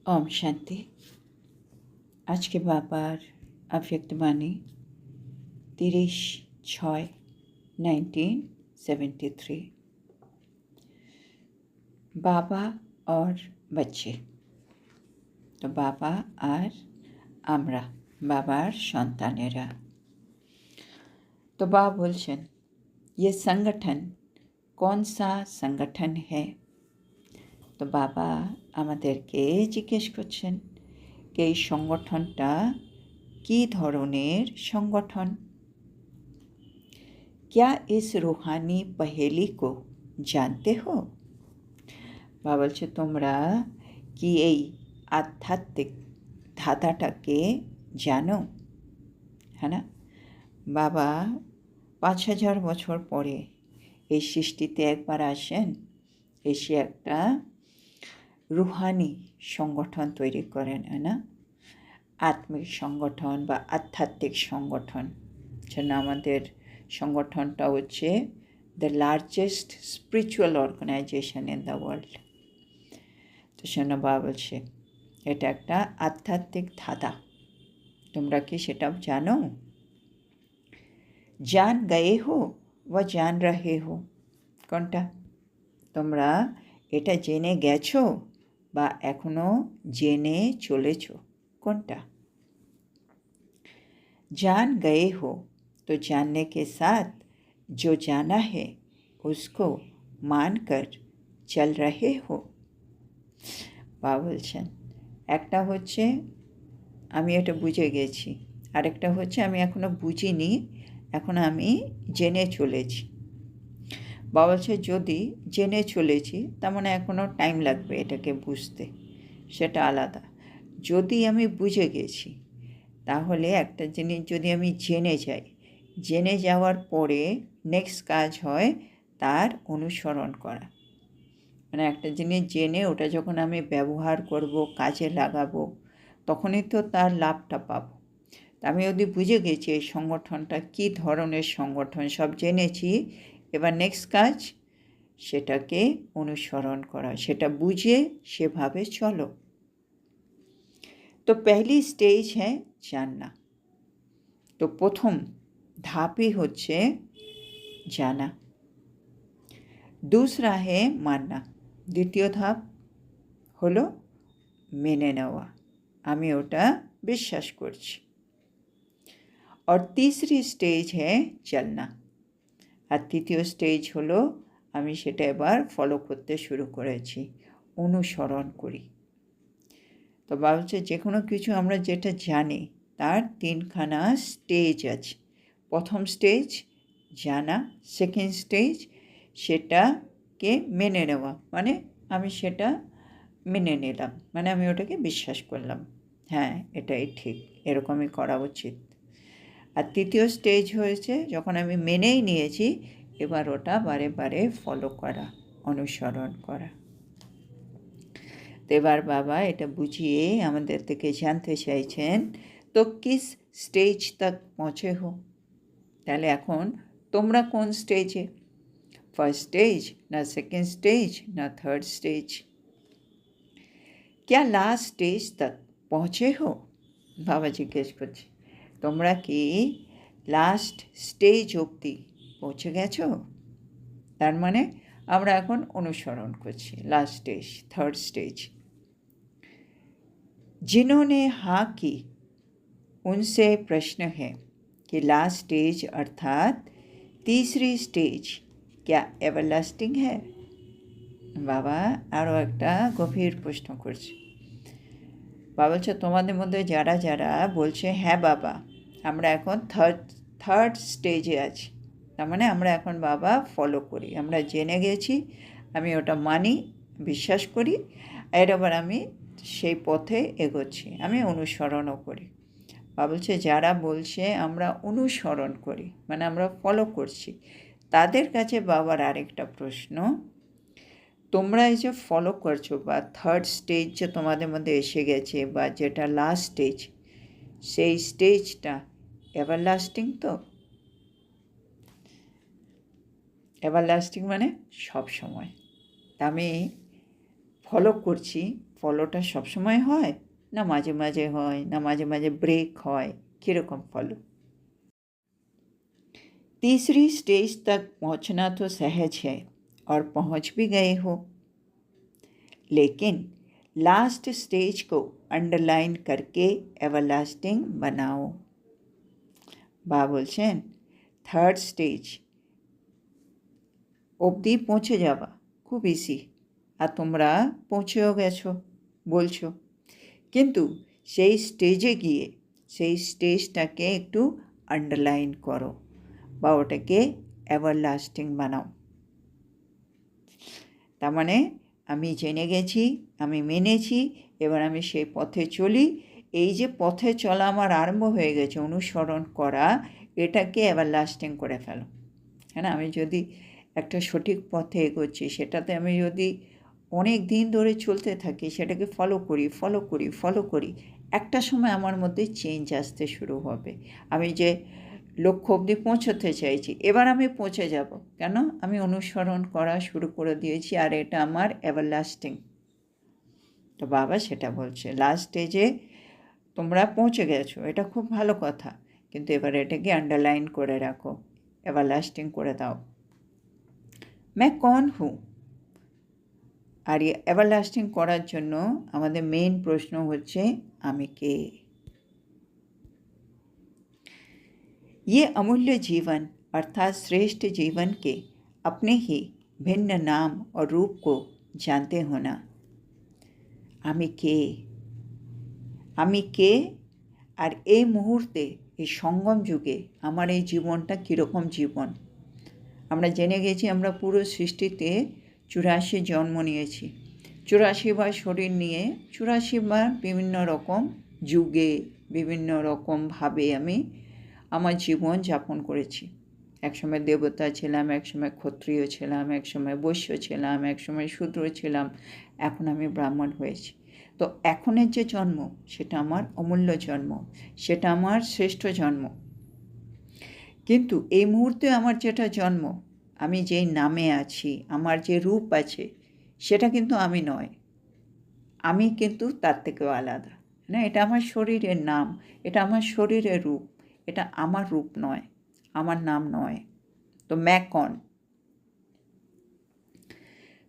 ओम शांति। आज के बाबार अव्यक्तवाणी 30/6/1973। बाबा और बच्चे। तो बाबा और आमरा बाबार सन्तानेरा। तो बाबा बोलছেন ये संगठन कौन सा संगठन है। तो बाबा আমাদেরকে জিজ্ঞেস করছেন कि এই সংগঠনটা কি ধরনের সংগঠন। क्या इस रूहानी पहेली को जानते हो। বাবা বলছে তোমরা কি এই আধ্যাত্মিক ধাঁধাটাকে জানো। হ্যাঁ না। বাবা 5000 বছর পরে এই সৃষ্টিতে একবার আসেন, এসে একটা রুহানি সংগঠন তৈরি করেন, হ্যাঁ না। আত্মিক সংগঠন বা আধ্যাত্মিক সংগঠন। যেন আমাদের সংগঠনটা হচ্ছে the largest spiritual organization in the world. তো সেজন্য বাবা বলছে এটা একটা আধ্যাত্মিক ধাঁধা, তোমরা কি সেটা জানো। জান গয়ে হো বা জান রহে হো, কোনটা। তোমরা এটা জেনে গেছো বা এখনো জেনে চলেছ, কোনটা। जान गए हो तो जानने के साथ जो जाना है उसको मानकर चल रहे हो। বাবা বলছেন একটা হচ্ছে আমি এটা বুঝে গেছি, আরেকটা হচ্ছে আমি এখনো বুঝিনি, এখন আমি জেনে চলেছি। বাবা বলছে যদি জেনে চলেছি তার মানে এখনও টাইম লাগবে এটাকে বুঝতে, সেটা আলাদা। যদি আমি বুঝে গেছি তাহলে একটা জিনিস যদি আমি জেনে যাই, জেনে যাওয়ার পরে নেক্সট কাজ হয় তার অনুসরণ করা। মানে একটা জিনিস জেনে ওটা যখন আমি ব্যবহার করব, কাজে লাগাবো, তখনই তো তার লাভটা পাবো। আমি যদি বুঝে গেছি এই সংগঠনটা কী ধরনের সংগঠন, সব জেনেছি, এবার নেক্সট কাজ সেটাকে অনুসরণ করা, সেটা বুঝে সেভাবে চলো। तो पहली स्टेज है जानना। तो प्रथम धापी होच्छे जाना। दूसरा है मानना। द्वितीय धाप हलो मेने नेওয়া, आमी ओटा विश्वास करছি। और तीसरी स्टेज है चलना। और तृतीय स्टेज हलो आमी सेटा एबार फलो करते शुरू करेছি, অনুসরণ করি। তো বাবা হচ্ছে যে কোনো কিছু আমরা যেটা জানি তার তিনখানা স্টেজ আছে। প্রথম স্টেজ জানা, সেকেন্ড স্টেজ সেটাকে মেনে নেওয়া, মানে আমি সেটা মেনে নিলাম, মানে আমি ওটাকে বিশ্বাস করলাম, হ্যাঁ এটাই ঠিক, এরকমই করা উচিত। আর তৃতীয় স্টেজ হয়েছে যখন আমি মেনেই নিয়েছি, এবার ওটা বারে বারে ফলো করা, অনুসরণ করা। तो एबार बाबा এটা বুঝিয়ে আমাদের থেকে জানতে চাইছেন তো किस स्टेज तक पहुँचे हो। তাহলে এখন তোমরা কোন স্টেজে, ফার্স্ট স্টেজ না সেকেন্ড স্টেজ না থার্ড স্টেজ। क्या लास्ट स्टेज तक पहुँचे हो। বাবা জিজ্ঞেস করছে তোমরা কি লাস্ট স্টেজ অবধি পৌঁছে গেছো। তার মানে আমরা এখন অনুসরণ করছি লাস্ট স্টেজ, থার্ড স্টেজ। जिन्होंने हाँ की उनसे प्रश्न है कि लास्ट स्टेज अर्थात तीसरी स्टेज क्या एवरलास्टिंग है। बाबा आरो एकटा गभीर प्रश्न करছে। बाबा বলছে তোমাদের মধ্যে যারা যারা বলছে হ্যাঁ বাবা আমরা এখন থার্ড স্টেজে আছি, তার মানে আমরা এখন বাবা ফলো করি, আমরা জেনে গেছি, আমি ওটা মানি, বিশ্বাস করি, আর এবার আমি সেই পথে এগোচ্ছি, আমি অনুসরণও করি। বাবা বলছে যারা বলছে আমরা অনুসরণ করি মানে আমরা ফলো করছি, তাদের কাছে বাবার আরেকটা প্রশ্ন, তোমরা এই যে ফলো করছো বা থার্ড স্টেজ যে তোমাদের মধ্যে এসে গেছে বা যেটা লাস্ট স্টেজ, সেই স্টেজটা এভারলাস্টিং তো। এভারলাস্টিং মানে সব সময়। আমি ফলো করছি, ফলোটা সবসময় হয়, ना माझे माझे হয়, ना माझे माझे ब्रेक হয়, কীরকম ফলো? तीसरी स्टेज तक पहुंचना तो सहज है और पहुंच भी गए हो, लेकिन लास्ट स्टेज को अंडरलाइन करके एवरलास्टिंग बनाओ। বা বলছেন থার্ড স্টেজ অবধি পৌঁছে যাওয়া খুব ইজি, আর তোমরা পৌঁছেও গেছো বলছো, কিন্তু সেই স্টেজে গিয়ে সেই স্টেজটাকে একটু আন্ডারলাইন করো বা ওটাকে এভারলাস্টিং বানাও। তার মানে আমি জেনে গেছি, আমি মেনেছি, এবার আমি সেই পথে চলি। এই যে পথে চলা আমার আরম্ভ হয়ে গেছে, অনুসরণ করা, এটাকে এভারলাস্টিং করে ফেলো। হ্যাঁ না, আমি যদি একটা সঠিক পথে এগোচ্ছি, সেটাতে আমি যদি অনেক দিন ধরে চলতে থাকি, সেটাকে ফলো করি, একটা সময় আমার মধ্যে চেঞ্জ আসতে শুরু হবে। আমি যে লক্ষ্য অবধি পৌঁছতে চাইছি, এবার আমি পৌঁছে যাব, কেন? আমি অনুসরণ করা শুরু করে দিয়েছি, আর এটা আমার এভারলাস্টিং। তো বাবা সেটা বলছে, লাস্ট স্টেজে তোমরা পৌঁছে গেছো, এটা খুব ভালো কথা, কিন্তু এবার এটাকে আন্ডারলাইন করে রাখো, এভারলাস্টিং করে দাও। मैं कौन हूँ? আর এই এভারলাস্টিং করার জন্য আমাদের মেইন প্রশ্ন হচ্ছে আমি কে। ये अमूल्य जीवन अर्थात श्रेष्ठ जीवन के अपने ही भिन्न नाम और रूप को जानते होना। আমি কে, আর এই মুহূর্তে এই সঙ্গম যুগে আমার এই জীবনটা কীরকম জীবন। আমরা জেনে গেছি আমরা পুরো সৃষ্টিতে 84 জন্ম নিয়েছি, 84 বার শরীর নিয়ে 84 বার বিভিন্ন রকম যুগে বিভিন্ন রকমভাবে আমি আমার জীবন যাপন করেছি। একসময় দেবতা ছিলাম, একসময় ক্ষত্রিয় ছিলাম, একসময় বৈশ্য ছিলাম, একসময় শূদ্র ছিলাম, এখন আমি ব্রাহ্মণ হয়েছি। তো এখনের যে জন্ম, সেটা আমার অমূল্য জন্ম, সেটা আমার শ্রেষ্ঠ জন্ম। কিন্তু এই মুহূর্তে আমার যেটা জন্ম, আমি যেই নামে আছি, আমার যে রূপ আছে, সেটা কিন্তু আমি নয়, আমি কিন্তু তার থেকেও আলাদা। না, এটা আমার শরীরের নাম, এটা আমার শরীরের রূপ, এটা আমার রূপ নয়, আমার নাম নয়। তো मैं कौन?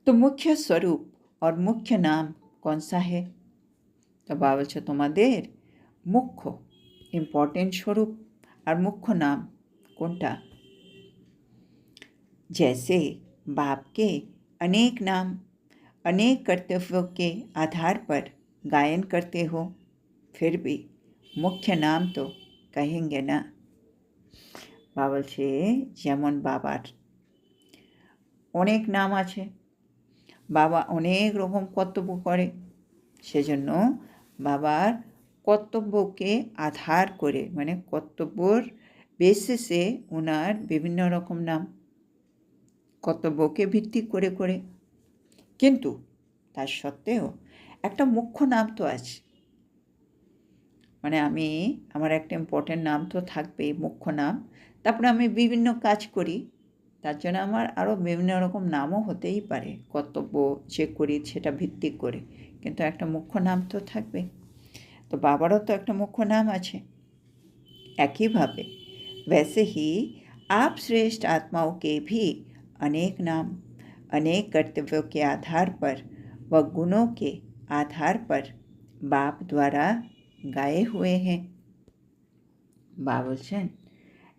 तो मुख्य स्वरूप और मुख्य नाम कौन सा है? তো বাবা বলছে তোমাদের মুখ্য ইম্পর্টেন্ট স্বরূপ আর মুখ্য নাম কোনটা? जैसे बाप के अनेक नाम अनेक कर्तव्यों के आधार पर गायन करते हो, फिर भी मुख्य नाम तो कहेंगे ना। বাবা বলছে যেমন বাবার অনেক নাম আছে, বাবা অনেক রকম কর্তব্য করে, সেজন্য বাবার কর্তব্যকে আধার করে, মানে কর্তব্যর বেসিসে ওনার বিভিন্ন রকম নাম, কর্তব্যকে ভিত্তি করে করে, কিন্তু তার সত্ত্বেও একটা মুখ্য নাম তো আছে। মানে আমার একটা ইম্পর্টেন্ট নাম তো থাকবেই, মুখ্য নাম। তারপরে আমি বিভিন্ন কাজ করি, তার জন্য আমার আরও বিভিন্ন রকম নামও হতেই পারে, কর্তব্য যে করি সেটা ভিত্তি করে, কিন্তু একটা মুখ্য নাম তো থাকবে। তো বাবারও তো একটা মুখ্য নাম আছে। একইভাবে वैसे ही आप श्रेष्ठ आत्माओं के भी अनेक नाम अनेक कर्तव्यों के आधार पर व गुणों के आधार पर बाप द्वारा गाए हुए हैं। বা বলছেন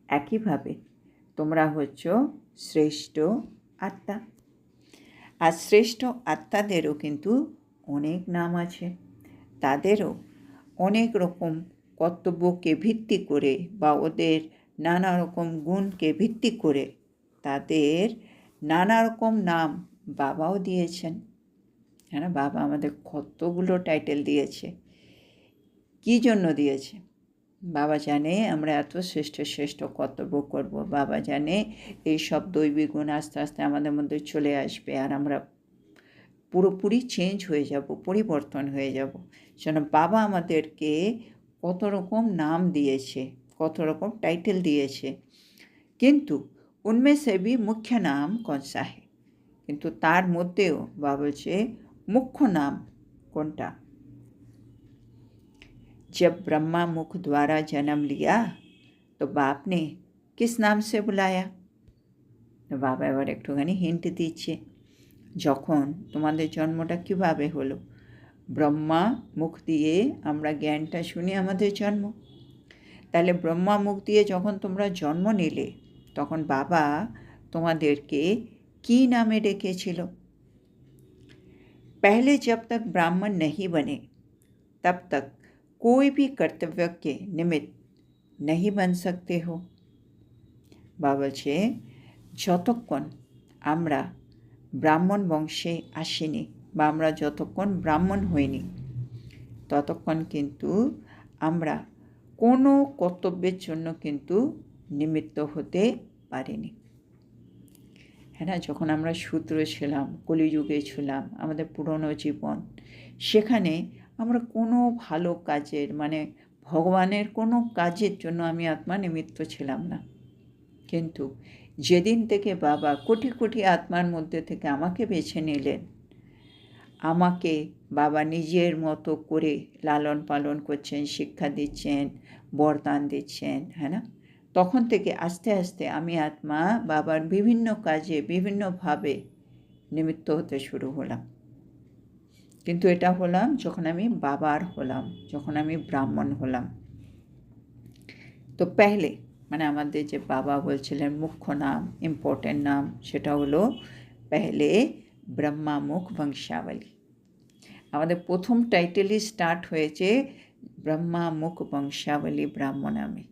একইভাবে তোমরা হচ্ছ শ্রেষ্ঠ আত্মা, আর শ্রেষ্ঠ আত্মাদেরও কিন্তু অনেক নাম আছে, তাদেরও অনেক রকম কর্তব্যকে ভিত্তি করে বা ওদের নানা রকম গুণকে ভিত্তি করে তাদের নানা রকম নাম বাবাও দিয়েছেন। হ্যাঁ, বাবা আমাদের কতগুলো টাইটেল দিয়েছে। কী জন্য দিয়েছে? বাবা জানে আমরা এত শ্রেষ্ঠ শ্রেষ্ঠ কর্তব্য করব, বাবা জানে এই সব দৈবিক গুণ আস্তে আস্তে আমাদের মধ্যে চলে আসবে, আর আমরা পুরোপুরি চেঞ্জ হয়ে যাব, পরিবর্তন হয়ে যাব। যেন বাবা আমাদেরকে কত রকম নাম দিয়েছে, কত রকম টাইটেল দিয়েছে, কিন্তু উনমে সে ভি মুখ্য নাম কौन सा है? কিন্তু তার মধ্যেও বাবা বলছে মুখ্য নাম कोंटा। जब ब्रह्मा मुख द्वारा जन्म लिया तो बाप ने किस नाम से बुलाया? তো বাবা এবার একটুখানি হিন্ট দিচ্ছে, যখন তোমাদের জন্মটা কীভাবে হলো? ব্রহ্মা মুখ দিয়ে আমরা জ্ঞানটা শুনে আমাদের জন্ম। তাহলে ব্রহ্মা মুখ দিয়ে যখন তোমরা জন্ম নিলে তখন বাবা তোমাদেরকে কি नामे ডেকেছিল? पहले जब तक ब्राह्मण नहीं बने तब तक कोई भी कर्तव्य के निमित्त नहीं बन सकते हो। बाबा বলছে যতক্ষণ আমরা ব্রাহ্মণ বংশে আসিনি বা আমরা যতক্ষণ ব্রাহ্মণ হইনি ততক্ষণ কিন্তু আমরা কোনো কর্তব্যের জন্য কিন্তু নিমিত্ত হতে পারিনি। হ্যাঁ না, যখন আমরা শূদ্র ছিলাম, কলিযুগে ছিলাম, আমাদের পুরনো জীবন, সেখানে আমরা কোনো ভালো কাজের মানে ভগবানের কোনো কাজের জন্য আমি আত্মা নিমিত্ত ছিলাম না। কিন্তু যেদিন থেকে বাবা কোটি কোটি আত্মার মধ্যে থেকে আমাকে বেছে নিলেন, আমাকে বাবা নিজের মতো করে লালন পালন করছেন, শিক্ষা দিচ্ছেন, বরদান দিচ্ছেন, হ্যাঁ না, তখন থেকে আস্তে আস্তে আমি আত্মা বাবার বিভিন্ন কাজে বিভিন্নভাবে নিমিত্ত হতে শুরু হলাম। কিন্তু এটা হলাম যখন আমি বাবার হলাম, যখন আমি ব্রাহ্মণ হলাম। তো পেহলে মানে আমাদের যে বাবা বলছিলেন মুখ্য নাম, ইম্পর্টেন্ট নাম, সেটা হলো পেহলে ব্রহ্মা মুখ বংশাবলী। আমাদের প্রথম টাইটেলই স্টার্ট হয়েছে ব্রহ্মা মুখ বংশাবলী ব্রাহ্মণ নামে।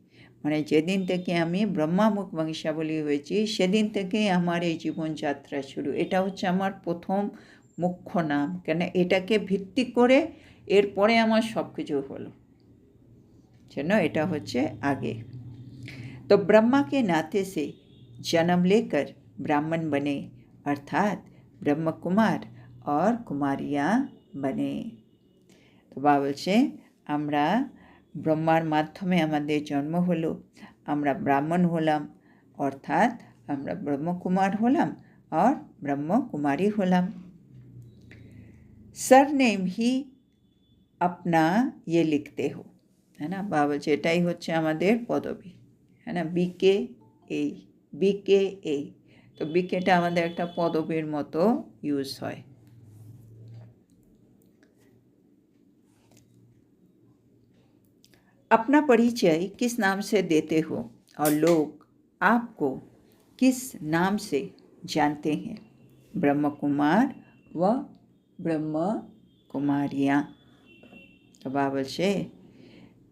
মানে যেদিন থেকে আমি ব্রহ্মা মুখ বংশাবলী হয়েছি সেদিন থেকে আমার এই জীবনযাত্রা শুরু। এটা হচ্ছে আমার প্রথম মুখ্য নাম, কেন এটাকে ভিত্তি করে এরপরে আমার সব কিছু হলো, जन एटा होच्छे आगे। तो ब्रह्मा के नाते से जन्म लेकर ब्राह्मण बने, अर्थात ब्रह्म कुमार और कुमारियाँ बने। तो बाबा बोलছে আমরা ব্রহ্মার মাধ্যমে আমাদের জন্ম হলো, আমরা ব্রাহ্মণ হলাম, অর্থাৎ আমরা ব্রহ্মকুমার হলাম और ब्रह्मकुमारी হলাম। सरनेम ही अपना ये लिखते हो, है ना। बाबा বলছে এটাই হচ্ছে আমাদের পদবী, है ना। বিকে এই, বিকে এই, তো বিকেটা আমাদের একটা পদবীর মতো ইউজ হয়। अपना परिचय किस नाम से देते हो और लोग आपको किस नाम से जानते हैं? ब्रह्म कुमार व ब्रह्म कुमारियाँ। तो बाबा বলছে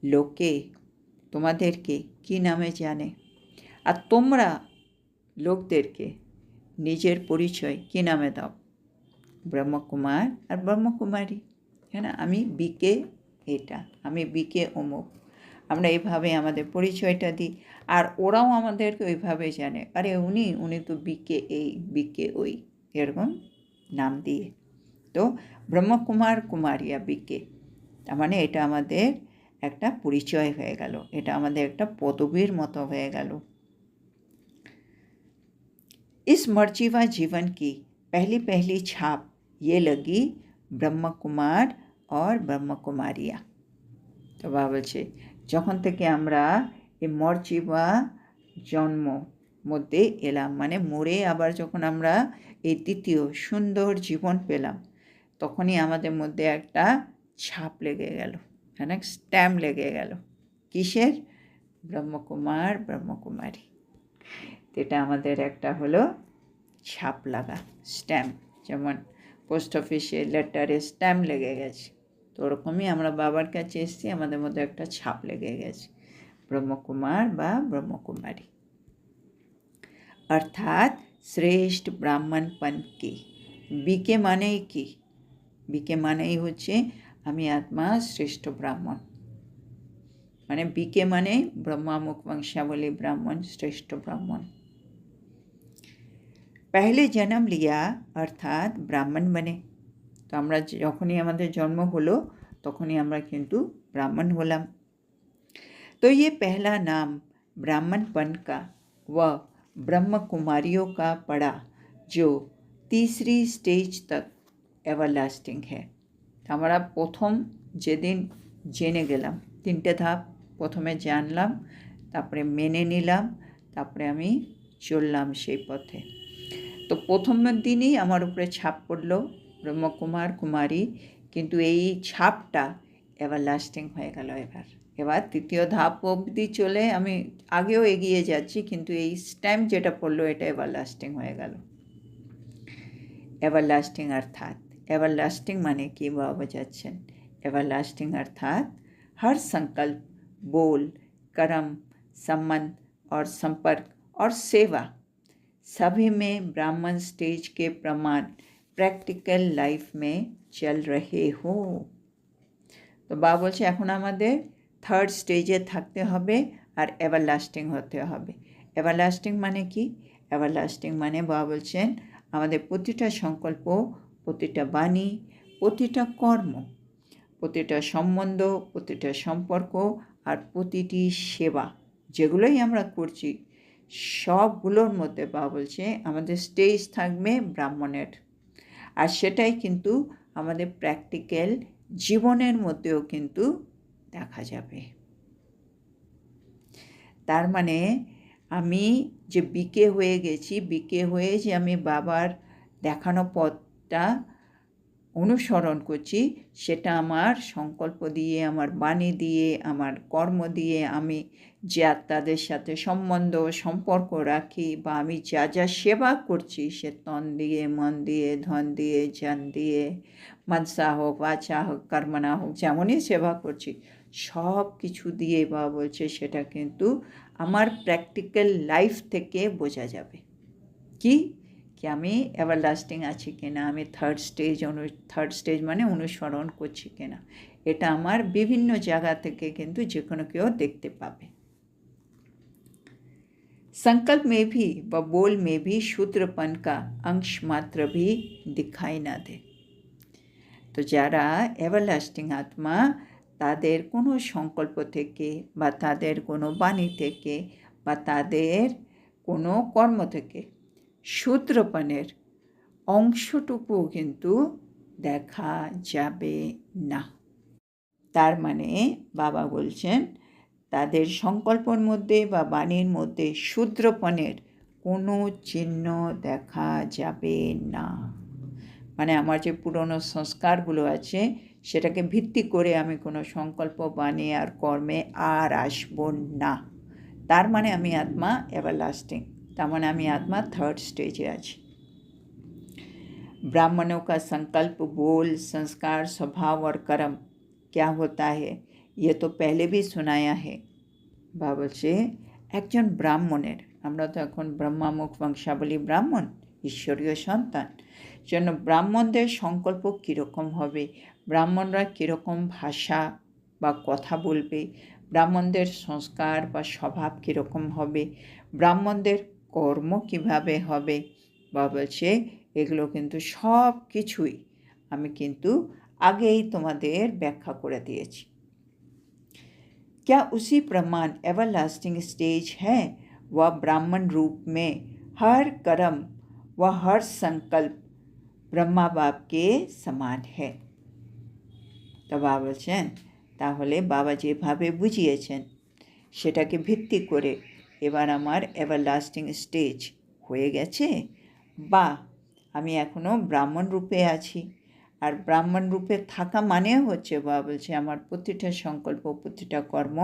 লোকে তোমাদেরকে কি নামে জানে আর তোমরা লোকদেরকে নিজের পরিচয় কি নামে দাও? ব্রহ্মকুমার আর ব্রহ্মকুমারী, হ্যাঁ না। আমি বিকে এটা, আমি বিকে অমুক, আমরা এইভাবে আমাদের পরিচয়টা দিই আর ওরাও আমাদেরকে ওইভাবে জানে, আরে উনি তো বিকে এই, বিকে ওই, এরকম নাম দিয়ে। তো ব্রহ্মকুমার কুমারিয়া বিকে, তার মানে এটা আমাদের একটা পরিচয় হয়ে গেল, এটা আমাদের একটা পদবীর মতো হয়ে গেল। इस मर्जीवा जीवन की पहली पहली छाप ये लगी ब्रह्म कुमार और ब्रह्म कुमारिया। तो बाबा বলছে যখন থেকে আমরা এই মর্জিবা জন্ম মধ্যে এলাম, মানে মরে আবার যখন আমরা এই দ্বিতীয় সুন্দর জীবন পেলাম, তখনই আমাদের মধ্যে একটা ছাপ লেগে গেল, হ্যাঁ না, স্ট্যাম্প লেগে গেল। কিসের? ব্রহ্মকুমার ব্রহ্মকুমারী। এটা আমাদের একটা হলো ছাপ লাগা, স্ট্যাম্প, যেমন পোস্ট অফিসে লেটারে স্ট্যাম্প লেগে গেছে, তো ওরকমই আমরা বাবার কাছে এসেছি, আমাদের মধ্যে একটা ছাপ লেগে গেছে, ব্রহ্মকুমার বা ব্রহ্মকুমারী। অর্থাৎ শ্রেষ্ঠ ব্রাহ্মণপন কি। বিকে মানেই কি? বিকে মানেই হচ্ছে আমি আত্মা শ্রেষ্ঠ ব্রাহ্মণ, মানে বিকে মানে ব্রহ্মামুখ বংশাবলী ব্রাহ্মণ, শ্রেষ্ঠ ব্রাহ্মণ। पहले जन्म लिया अर्थात ब्राह्मण बने, तो আমরা যখনই আমাদের জন্ম হলো তখনই আমরা কিন্তু ব্রাহ্মণ হলাম। तो ये पहला नाम ब्राह्मणपन का व ब्रह्म कुमारियों का पड़ा जो तीसरी स्टेज तक एवरलास्टिंग है। तो আমরা প্রথম যেদিন জেনে গেলাম 3টে ধাপ, প্রথমে জানলাম, তারপরে মেনে নিলাম, তারপরে আমি চললাম সেই পথে। তো প্রথমের দিনই আমার উপরে ছাপ পড়ল ব্রহ্মকুমার কুমারী, কিন্তু এই ছাপটা এভারলাস্টিং হয়ে গেল। এবার 3য় ধাপ অবধি চলে আমি আগেও এগিয়ে যাচ্ছি, কিন্তু এই স্ট্যাম্প যেটা পড়লো এটা এভারলাস্টিং হয়ে গেল। एवरलास्टिंग अर्थात एवरलास्टिंग माने कि बाबा বোঝাচ্ছেন एवरलास्टिंग अर्थात हर संकल्प, बोल, कर्म, संबंध और संपर्क और सेवा सभी में ब्राह्मण स्टेज के प्रमाण प्रैक्टिकल लाइफ में चल रहे हो। तो बाबा বলছে এখন আমাদের 3rd স্টেজে থাকতে হবে আর এভারলাস্টিং হতে হবে। এভারলাস্টিং মানে কি? এভারলাস্টিং মানে বাবা বলছেন আমাদের প্রতিটা সংকল্প, প্রতিটা বাণী, প্রতিটা কর্ম, প্রতিটা সম্বন্ধ, প্রতিটা সম্পর্ক আর প্রতিটি সেবা যেগুলোই আমরা করছি সবগুলোর মধ্যে বাবা বলছে আমাদের স্টেজ থাকবে ব্রাহ্মণের। আর সেটাই কিন্তু আমাদের প্র্যাকটিক্যাল জীবনের মধ্যেও কিন্তু দেখা যাবে। তার মানে আমি যে বিকে হয়ে গেছি, বিকে হয়ে যে আমি বাবার দেখানো পথটা অনুসরণ করছি, সেটা আমার সংকল্প দিয়ে, আমার বাণী দিয়ে, আমার কর্ম দিয়ে, আমি যা তাদের সাথে সম্বন্ধ সম্পর্ক রাখি বা আমি যা যা সেবা করছি সে তন দিয়ে, মন দিয়ে, ধন দিয়ে, জন দিয়ে, মনসা হোক, বাচা হোক, কর্মনা হোক, যেমনই সেবা করছি সব কিছু দিয়ে বাবা বলছে সেটা কিন্তু আমার প্র্যাকটিক্যাল লাইফ থেকে বোঝা যাবে কি আমি এভারলাস্টিং আছি কিনা, আমি থার্ড স্টেজ মানে অনুসরণ করছি কিনা, এটা আমার বিভিন্ন জায়গা থেকে কিন্তু যে কোনো কেউ দেখতে পাবে। संकल्प में भी व बोल में भी शूद्रपन का अंश मात्र भी दिखाई ना दे। तो যারা এভারলাস্টিং আত্মা তাদের কোনো সংকল্প থেকে বা তাদের কোনো বাণী থেকে বা তাদের কোনো কর্ম থেকে শূদ্রপনের অংশটুকুও কিন্তু দেখা যাবে না। তার মানে বাবা বলছেন তাদের সংকল্পর মধ্যে বা বাণীর মধ্যে শূদ্রপনের কোনো চিহ্ন দেখা যাবে না। মানে আমার যে পুরনো সংস্কারগুলো আছে সেটাকে ভিত্তি করে আমি কোনো সংকল্প, বাণী আর কর্মে আর আসব না। তার মানে আমি আত্মা एवरलास्टिंग, তার মানে আমি आत्मा 3rd स्टेज आछि। ब्राह्मणों का संकल्प, बोल, संस्कार, स्वभाव और कर्म क्या होता है ये तो पहले भी सुनाया है। बाबा से একজন ব্রাহ্মণের, আমরা তো এখন ব্রহ্মামুখ বংশাবলী ব্রাহ্মণ, ঈশ্বরীয় সন্তান, জন্য ব্রাহ্মণদের সংকল্প কীরকম হবে, ব্রাহ্মণরা কীরকম ভাষা বা কথা বলবে, ব্রাহ্মণদের সংস্কার বা স্বভাব কীরকম হবে, ব্রাহ্মণদের কর্ম কিভাবে হবে, বা বলছে এগুলো কিন্তু সব কিছুই আমি কিন্তু আগেই তোমাদের ব্যাখ্যা করে দিয়েছি। क्या उसी प्रमाण एवरलास्टिंग स्टेज है वह ब्राह्मण रूप में हर कर्म व हर संकल्प ब्रह्मा बाप के समान है। तो बाबा বলছেন তাহলে বাবা যেভাবে বুঝিয়েছেন সেটাকে ভিত্তি করে এবার আমার এভারলাস্টিং স্টেজ হয়ে গেছে বা আমি এখনও ব্রাহ্মণ রূপে আছি। আর ব্রাহ্মণ রূপে থাকা মানে হচ্ছে বাবা বলছে আমার প্রতিটা সংকল্প, প্রতিটা কর্ম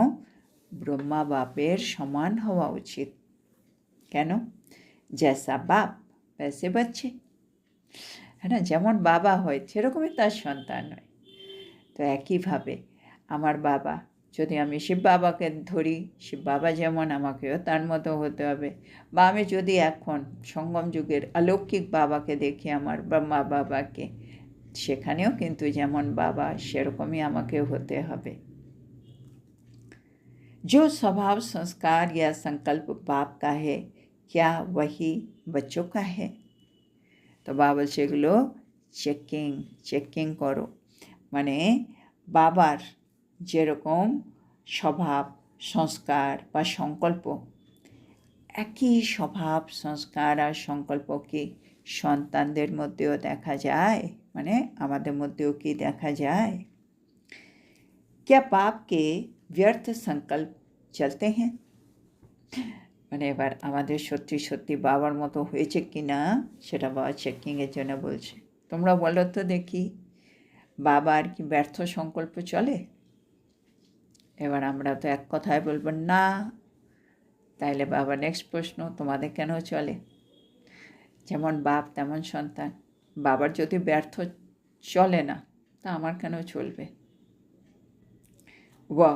ব্রহ্মা বাপের সমান হওয়া উচিত। কেন? जैसा बाप वैसे बच्चे, है ना, যেমন বাবা হয় সেরকমই তার সন্তান হয়। তো একইভাবে আমার বাবা, যদি আমি শিব বাবাকে ধরি, শিব বাবা যেমন আমাকেও তার মতো হতে হবে, বা আমি যদি এখন সঙ্গম যুগের অলৌকিক বাবাকে দেখি, আমার ব্রহ্মা বাবাকে, সেখানেও কিন্তু যেমন বাবা সেরকমই আমাকেও হতে হবে। जो स्वभाव, संस्कार या संकल्प बाप का है क्या वही बच्चों का है? तो बाबा সেগুলো চেকিং করো। মানে বাবার যেরকম স্বভাব, সংস্কার বা সংকল্প, একই স্বভাব, সংস্কার আর সংকল্পকে সন্তানদের মধ্যেও দেখা যায়, মানে আমাদের মধ্যেও কি দেখা যায়? क्या बाप के व्यर्थ संकल्प चलते हैं? মানে এবার আমাদের সত্যি সত্যি বাবার মতো হয়েছে কি না সেটা বাবা চেকিংয়ের জন্য বলছে। তোমরা বলো তো দেখি, বাবার কি ব্যর্থ সংকল্প চলে? এবার আমরা তো এক কথায় বলবো না। তাইলে বাবা নেক্সট প্রশ্ন, তোমাদের কেন চলে? যেমন বাপ তেমন সন্তান। বাবার যদি ব্যর্থ চলে না, তা আমার কেন চলবে? ওয়া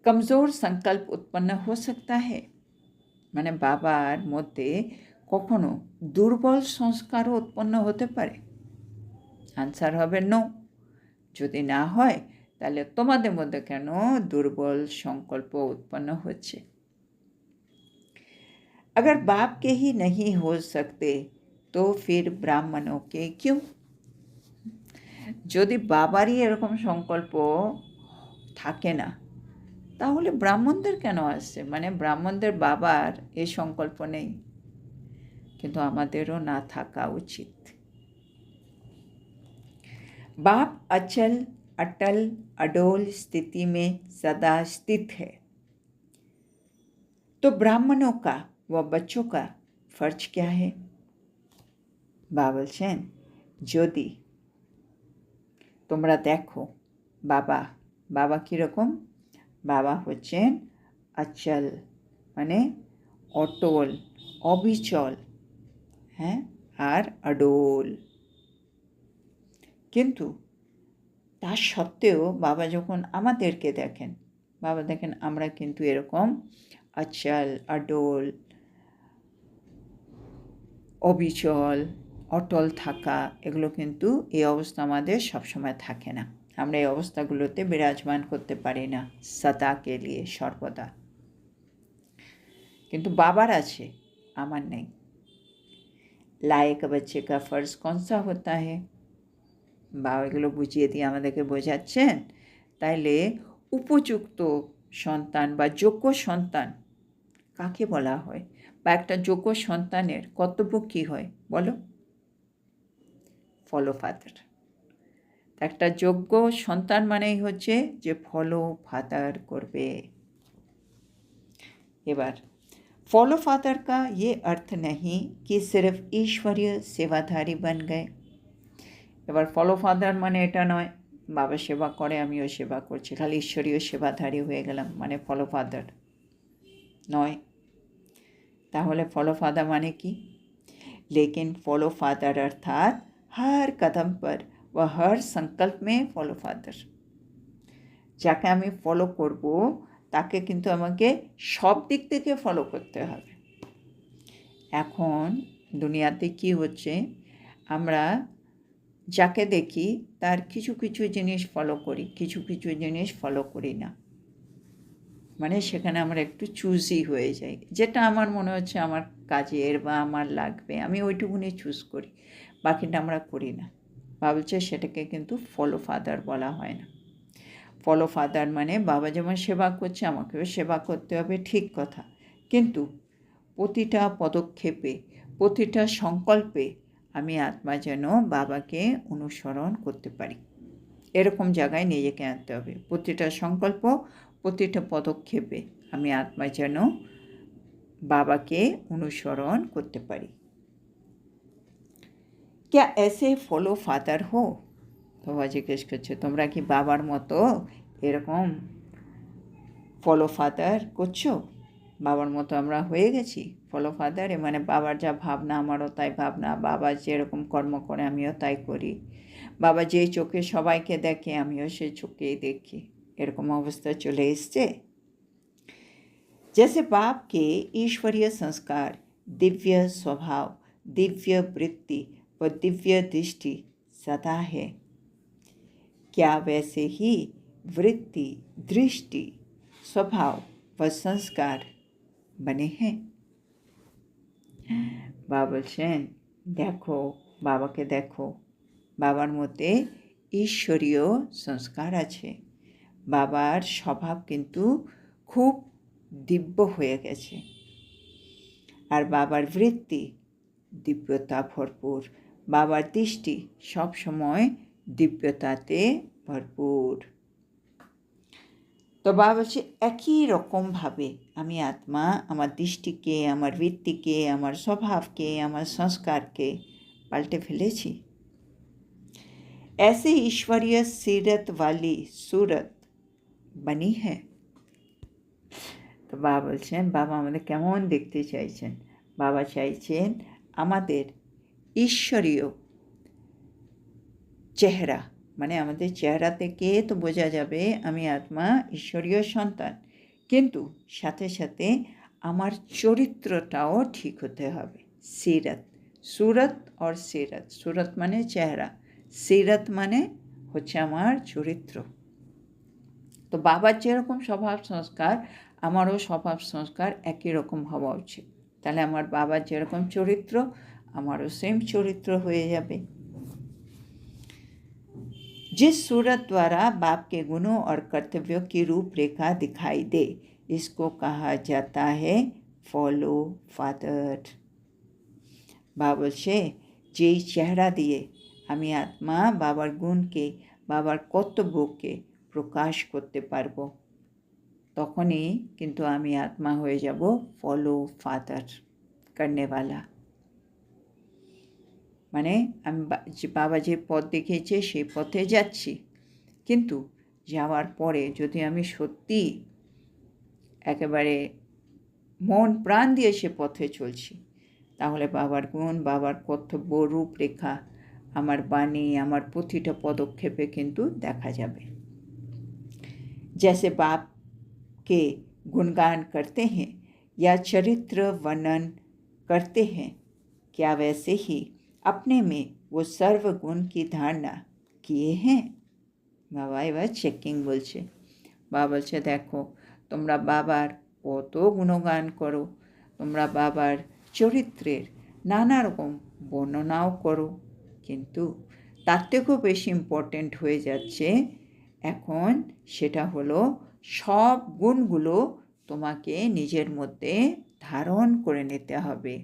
কমজোর সংকল্প উৎপন্ন हो सकता है, মানে বাবার মধ্যে কখনো দুর্বল সংস্কারও উৎপন্ন হতে পারে? আনসার হবে নো। যদি না হয় তাহলে তোমাদের মধ্যে কেন দুর্বল সংকল্প উৎপন্ন হচ্ছে? अगर बाप के ही नहीं हो सकते तो फिर ब्राह्मणों के क्यों? যদি বাবারই এরকম সংকল্প থাকে না, তাহলে ব্রাহ্মণদের কেন আসছে? মানে ব্রাহ্মণদের বাবার এই সংকল্প নেই, কিন্তু আমাদেরও না থাকা উচিত। बाप अचल अटल अडोल स्थिति में सदा स्थित है, तो ब्राह्मणों का व बच्चों का फर्ज क्या है? বাবা বলছেন, যদি তোমরা দেখো বাবা, বাবা কীরকম? বাবা হচ্ছেন অচল, মানে অটল, অবিচল, হ্যাঁ, আর অডোল। কিন্তু তা সত্ত্বেও বাবা যখন আমাদেরকে দেখেন, বাবা দেখেন আমরা কিন্তু এরকম অচল, অডোল, অবিচল, অটল থাকা, এগুলো কিন্তু এই অবস্থা আমাদের সবসময় থাকে না। আমরা এই অবস্থাগুলোতে বিরাজমান করতে পারি না সদা কে লিয়ে, সর্বদা। কিন্তু বাবার আছে, আমার নেই। লায়েক বাচ্চে কা ফর্জ কনসা হতা হে? বাবা এগুলো বুঝিয়ে দিয়ে আমাদেরকে বোঝাচ্ছেন। তাইলে উপযুক্ত সন্তান বা যোগ্য সন্তান কাকে বলা হয়? বা একটা যোগ্য সন্তানের কর্তব্য কী হয় বলো? Follow father. একটা যোগ্য সন্তান মানেই হচ্ছে যে ফলো ফাদার করবে। এবার फॉलो फादर का ये अर्थ नहीं कि सिर्फ ईश्वरीय सेवाधारी बन गए। এবার ফলো ফাদার মানে এটা নয় বাবা সেবা করে আমিও সেবা করছি, খালি ঈশ্বরীয় সেবাধারী হয়ে গেলাম মানে ফলো ফাদার নয়। তাহলে ফলো ফাদার মানে কি? लेकिन फॉलो फादर अर्थात हर कदम पर व हर संकल्प में फॉलो फादर। যাকে আমি ফলো করব তাকে কিন্তু আমাকে সব দিক থেকে ফলো করতে হবে। এখন দুনিয়াতে কি হচ্ছে, আমরা যাকে দেখি তার কিছু কিছু জিনিস ফলো করি, কিছু কিছু জিনিস ফলো করি না। মানে সেখানে আমরা একটু চুজই হয়ে যাই, যেটা আমার মনে হচ্ছে আমার কাজের বা আমার লাগবে আমি ওইটুকুনি চুজ করি, বাকিটা আমরা করি না। ভাবছে সেটাকে কিন্তু ফলো ফাদার বলা হয় না। ফলো ফাদার মানে বাবা যেমন সেবা করছে আমাকেও সেবা করতে হবে, ঠিক কথা, কিন্তু প্রতিটা পদক্ষেপে প্রতিটা সংকল্পে আমি আত্মা যেন বাবাকে অনুসরণ করতে পারি, এরকম জায়গায় নিজেকে আনতে হবে। প্রতিটা সংকল্প প্রতিটা পদক্ষেপে আমি আত্মা যেন বাবাকে অনুসরণ করতে পারি। क्या ऐसे फॉलो फादर हो? বাবা জিজ্ঞেস করছে তোমরা কি বাবার মতো এরকম ফলো ফাদার করছো? বাবার মতো আমরা হয়ে গেছি ফলো ফাদার, মানে বাবার যা ভাবনা আমারও তাই ভাবনা, বাবা যেরকম কর্ম করে আমিও তাই করি, বাবা যেই চোখে সবাইকে দেখে আমিও সেই চোখেই দেখি, এরকম অবস্থা চলে এসছে। जैसे बाप के ईश्वरीय संस्कार, दिव्य स्वभाव, दिव्य वृत्ति व दिव्य दृष्टि सदा है, क्या वैसे ही वृत्ति, दृष्टि, स्वभाव व संस्कार बने हैं? বাবা বলছেন দেখো, বাবাকে দেখো, বাবার মধ্যে ঈশ্বরীয় সংস্কার আছে, বাবার স্বভাব কিন্তু খুব দিব্য হয়ে গেছে, আর বাবার বৃত্তি দিব্যতা ভরপুর। বাবার দৃষ্টি সব সময় দিব্যতাতে ভরপুর। তো বাবা বলছে একই রকমভাবে আমি আত্মা আমার দৃষ্টিকে, আমার বৃত্তিকে, আমার স্বভাবকে, আমার সংস্কারকে পাল্টে ফেলেছি। ऐसे ईश्वरीय सीरत वाली सूरत बनी है। তো বাবা বলছেন বাবা আমাদের কেমন দেখতে চাইছেন। বাবা চাইছেন আমাদের ঈশ্বরীয় চেহারা, মানে আমাদের চেহারা থেকে তো বোঝা যাবে আমি আত্মা ঈশ্বরীয় সন্তান, কিন্তু সাথে সাথে আমার চরিত্রটাও ঠিক হতে হবে। সিরত, সুরত আর সিরত। সুরত মানে চেহারা, সিরত মানে হচ্ছে আমার চরিত্র। তো বাবার যেরকম স্বভাব সংস্কার আমারও স্বভাব সংস্কার একই রকম হওয়া উচিত। তাহলে আমার বাবার যেরকম চরিত্র আমারও সেম চরিত্র হয়ে যাবে। जिस सूरत द्वारा बाप के गुणों और कर्तव्यों की रूपरेखा दिखाई दे, इसको कहा जाता है फॉलो फादर। बाबा বলছে যেই চেহারা দিয়ে আমি আত্মা বাবার গুণকে, বাবার কর্তব্যকে প্রকাশ করতে পারবো, তখনই কিন্তু আমি আত্মা হয়ে যাব ফলো ফাদার করনেওয়ালা। মানে আমি বাবা যে পথ দেখিয়েছে সেই পথে যাচ্ছি, কিন্তু যাওয়ার পরে যদি আমি সত্যি একেবারে মন প্রাণ দিয়ে সে পথে চলছি, তাহলে বাবার গুণ, বাবার কর্তব্য, রূপরেখা আমার বাণী, আমার প্রতিটা পদক্ষেপে কিন্তু দেখা যাবে। जैसे बाप के गुणगान करते हैं या चरित्र वर्णन करते हैं, क्या वैसे ही अपने में वो सर्वगुण की धारणा किए हैं? বাবা এবার চেকিং বলছে। বাবা বলছে দেখো তোমরা বাবার কত গুণগান করো, তোমরা বাবার চরিত্রের নানা রকম বর্ণনাও করো, কিন্তু তার থেকেও বেশি ইম্পর্ট্যান্ট হয়ে যাচ্ছে এখন সেটা হলো সব গুণগুলো তোমাকে নিজের মধ্যে ধারণ করে নিতে হবে।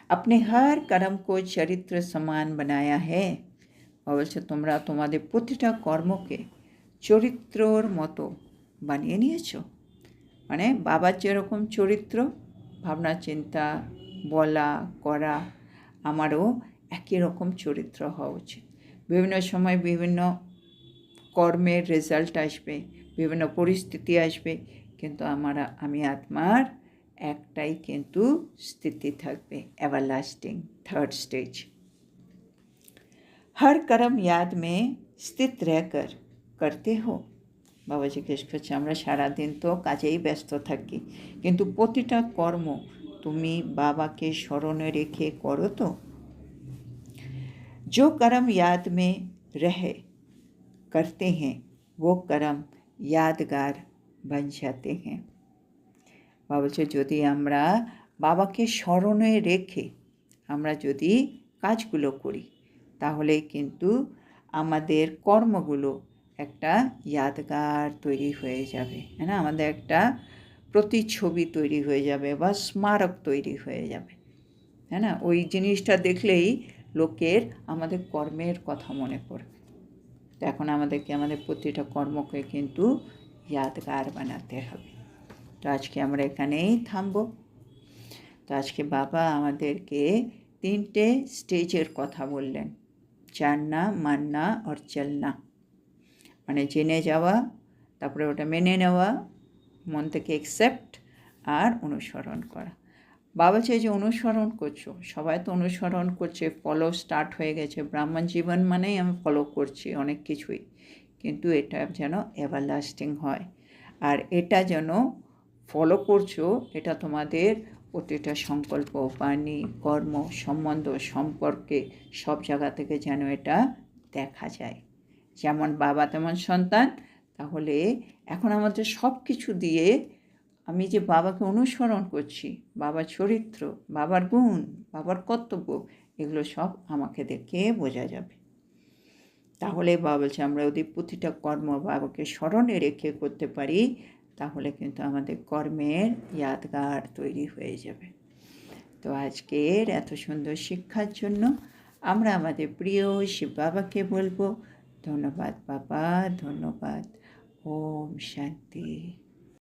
अपने हर कर्म को चरित्र समान बनाया है। বলছে তোমরা তোমাদের প্রতিটা কর্মকে চরিত্রর মতো বানিয়ে নিয়েছো। মানে বাবার যেরকম চরিত্র, ভাবনা চিন্তা, বলা করা, আমারও একই রকম চরিত্র হওয়া উচিত। বিভিন্ন সময় বিভিন্ন কর্মের রেজাল্ট আসবে, বিভিন্ন পরিস্থিতি আসবে, কিন্তু আমি আত্মার একটাই কিন্তু স্থিতি থাকবে, এভারলাস্টিং थर्ड स्टेज। हर कर्म याद में स्थित रहकर करते हो। বাবা জিজ্ঞেস করছে আমরা সারাদিন তো কাজেই ব্যস্ত থাকি, কিন্তু প্রতিটা কর্ম তুমি বাবাকে স্মরণে রেখে করো তো? जो कर्म याद में रहे करते हैं वो कर्म यादगार बन जाते हैं। বাবা বলছে যদি আমরা বাবাকে স্মরণে রেখে আমরা যদি কাজগুলো করি, তাহলে কিন্তু আমাদের কর্মগুলো একটা यादगार তৈরি হয়ে যাবে, হ্যাঁ না, আমাদের একটা প্রতিচ্ছবি তৈরি হয়ে যাবে বা স্মারক তৈরি হয়ে যাবে, হ্যাঁ না। ওই জিনিসটা দেখলেই লোকের আমাদের কর্মের কথা মনে পড়বে। তো এখন আমাদেরকে আমাদের প্রতিটা কর্মকে কিন্তু यादगार বানাতে হবে। তো আজকে আমরা এখানেই থামবো। তো আজকে বাবা আমাদেরকে 3টে স্টেজের কথা বললেন, জাননা, মাননা আর চলনা। মানে জেনে যাওয়া, তারপরে ওটা মেনে নেওয়া, মন থেকে অ্যাকসেপ্ট, আর অনুসরণ করা। বাবা চাই যে অনুসরণ করছো, সবাই তো অনুসরণ করছে, ফলো স্টার্ট হয়ে গেছে, ব্রাহ্মণ জীবন মানেই আমি ফলো করছি অনেক কিছুই, কিন্তু এটা যেন এভারলাস্টিং হয়। আর এটা যেন ফলো করছো, এটা তোমাদের প্রতিটা সংকল্প, বাণী, কর্ম, সম্বন্ধ, সম্পর্কে সব জায়গা থেকে যেন এটা দেখা যায়। যেমন বাবা তেমন সন্তান, তাহলে এখন আমাদের সব কিছু দিয়ে আমি যে বাবাকে অনুসরণ করছি, বাবার চরিত্র, বাবার গুণ, বাবার কর্তব্য, এগুলো সব আমাকে দেখে বোঝা যাবে। তাহলে বাবা বলছে আমরা যদি প্রতিটা কর্ম বাবাকে স্মরণে রেখে করতে পারি, তাহলে কিন্তু আমাদের কর্মের यादगार তৈরি হয়ে যাবে। তো আজকের এত সুন্দর শিক্ষার জন্য আমরা আমাদের প্রিয় শিব বাবাকে বলবো, ধন্যবাদ বাবা, ধন্যবাদ। ওম শান্তি।